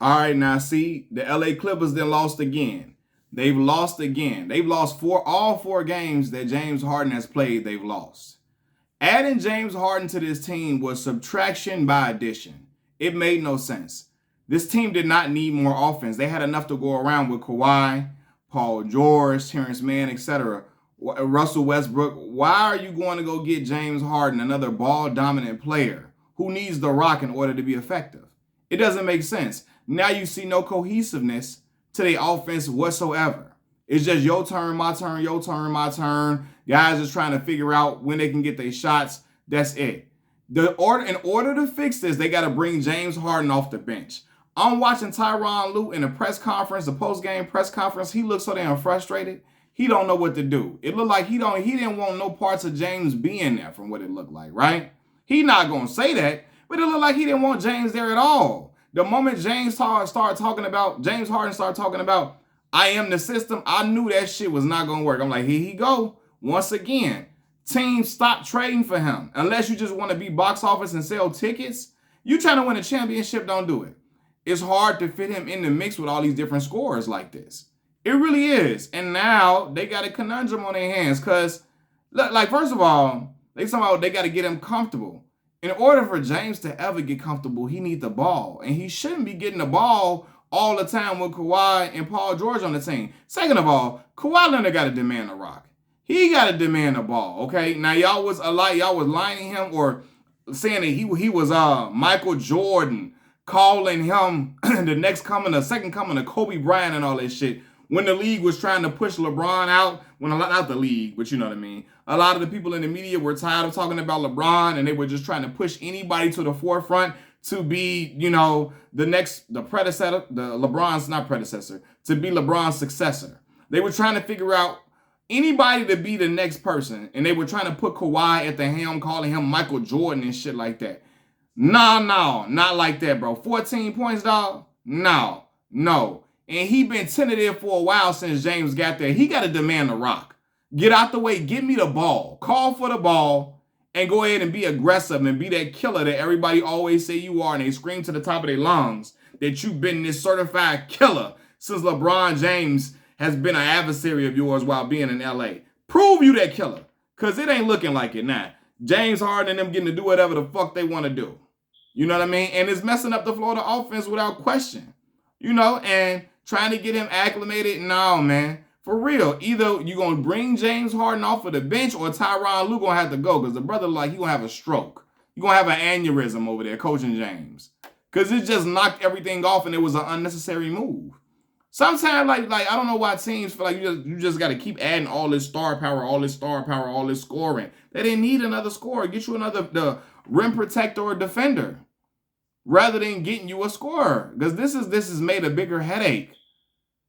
All right, now see, the LA Clippers then lost again. They've lost again. They've lost all four games that James Harden has played, they've lost. Adding James Harden to this team was subtraction by addition. It made no sense. This team did not need more offense. They had enough to go around with Kawhi, Paul George, Terrence Mann, etc. Russell Westbrook. Why are you going to go get James Harden, another ball dominant player who needs the rock in order to be effective? It doesn't make sense. Now you see no cohesiveness to the offense whatsoever. It's just your turn, my turn, your turn, my turn. Guys just trying to figure out when they can get their shots. That's it. In order to fix this, they got to bring James Harden off the bench. I'm watching Tyronn Lue in the press conference, the post-game press conference. He looks so damn frustrated. He don't know what to do. It looked like he didn't want no parts of James being there from what it looked like, right? He not going to say that, but it looked like he didn't want James there at all. The moment James Harden started talking about, I am the system, I knew that shit was not going to work. I'm like, here he go. Once again, teams stop trading for him. Unless you just want to be box office and sell tickets. You trying to win a championship, don't do it. It's hard to fit him in the mix with all these different scorers like this. It really is. And now they got a conundrum on their hands because, like, first of all, they got to get him comfortable. In order for James to ever get comfortable, he needs the ball. And he shouldn't be getting the ball all the time with Kawhi and Paul George on the team. Second of all, Kawhi Leonard got to demand the rock. He got to demand the ball, okay? Now, y'all was lining him or saying that he was Michael Jordan, calling him the second coming of Kobe Bryant and all that shit. When the league was trying to push LeBron out, not the league, but you know what I mean. A lot of the people in the media were tired of talking about LeBron, and they were just trying to push anybody to the forefront to be, the LeBron's successor. They were trying to figure out anybody to be the next person, and they were trying to put Kawhi at the helm, calling him Michael Jordan and shit like that. No, not like that, bro. 14 points, dog? No. And he been tentative for a while since James got there. He got to demand the rock. Get out the way. Give me the ball. Call for the ball and go ahead and be aggressive and be that killer that everybody always say you are. And they scream to the top of their lungs that you've been this certified killer since LeBron James has been an adversary of yours while being in LA. Prove you that killer, because it ain't looking like it now. James Harden and them getting to do whatever the fuck they want to do. You know what I mean? And it's messing up the Florida offense without question. And trying to get him acclimated. No, man. For real. Either you're going to bring James Harden off of the bench or Tyronn Lue going to have to go because the brother, he going to have a stroke. You're going to have an aneurysm over there coaching James. Because it just knocked everything off and it was an unnecessary move. Sometimes, like I don't know why teams feel like you just got to keep adding all this star power, all this scoring. They didn't need another scorer. Get you the rim protector or defender rather than getting you a scorer. Because this has made a bigger headache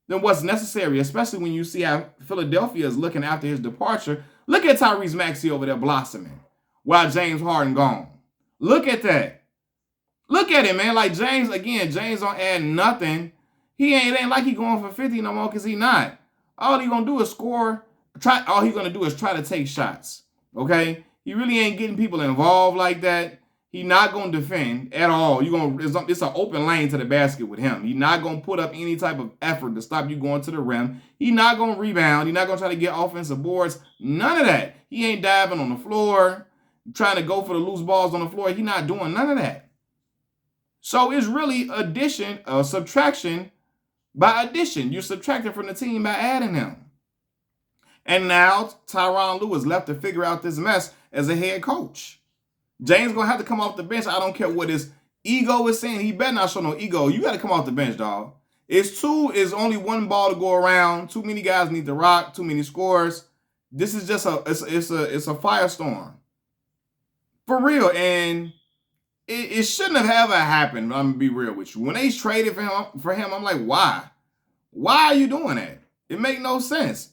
than what's necessary, especially when you see how Philadelphia is looking after his departure. Look at Tyrese Maxey over there blossoming while James Harden gone. Look at that. Look at it, man. Like James don't add nothing. It ain't like he going for 50 no more because he not. All he gonna do is score. All he gonna do is try to take shots. Okay? He really ain't getting people involved like that. He not gonna defend at all. It's an open lane to the basket with him. He not gonna put up any type of effort to stop you going to the rim. He not gonna rebound. He not gonna try to get offensive boards. None of that. He ain't diving on the floor, trying to go for the loose balls on the floor. He not doing none of that. So it's really subtraction by addition. You're subtracting from the team by adding him. And now Tyronn Lue is left to figure out this mess as a head coach. James gonna have to come off the bench. I don't care what his ego is saying. He better not show no ego. You got to come off the bench, dog. It's only one ball to go around. Too many guys need the rock. Too many scores. This is just it's a firestorm for real, and it shouldn't have ever happened. I'm gonna be real with you. When they traded for him, I'm like, why? Why are you doing that? It make no sense.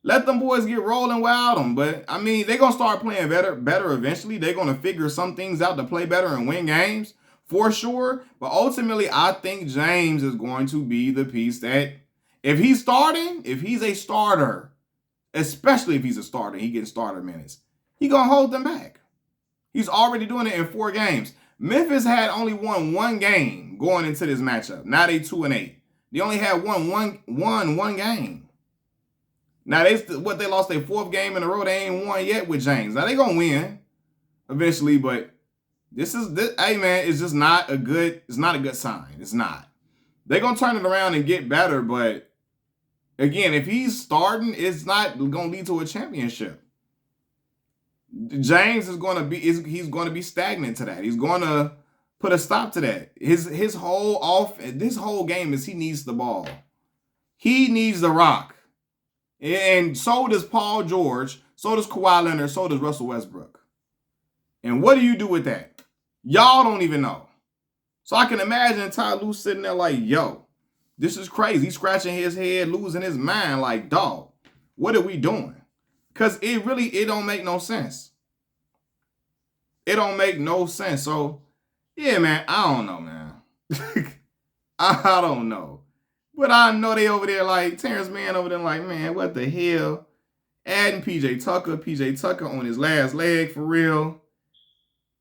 Let them boys get rolling without them. But, I mean, they're going to start playing better eventually. They're going to figure some things out to play better and win games, for sure. But ultimately, I think James is going to be the piece that, if he's a starter, especially if he's a starter, he gets starter minutes, he's going to hold them back. He's already doing it in 4 games. Memphis had only won one game going into this matchup. Now they 2-8. They only had one game. Now they lost their fourth game in a row. They ain't won yet with James. Now they gonna win eventually, but this, hey man, it's just not a good. It's not a good sign. It's not. They're gonna turn it around and get better, but again, if he's starting, it's not gonna lead to a championship. James is gonna be he's gonna be stagnant to that. He's gonna put a stop to that. His whole game is he needs the ball. He needs the rock. And so does Paul George, so does Kawhi Leonard, so does Russell Westbrook. And what do you do with that? Y'all don't even know. So I can imagine Ty Lue sitting there like, yo, this is crazy. He's scratching his head, losing his mind like, dog, what are we doing? Because it don't make no sense. It don't make no sense. So, yeah, man, I don't know, man. I don't know. But I know they over there like, Terrence Mann over there like, man, what the hell? Adding PJ Tucker on his last leg for real.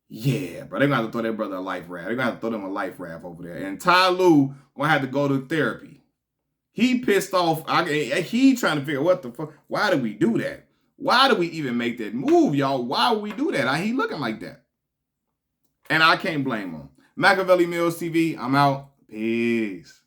Yeah, bro, they're going to have to throw that brother a life raft. They're going to have to throw them a life raft over there. And Ty Lue going to have to go to therapy. He pissed off. He trying to figure what the fuck. Why did we do that? Why did we even make that move, y'all? Why would we do that? He looking like that. And I can't blame him. Machiavelli Mills TV, I'm out. Peace.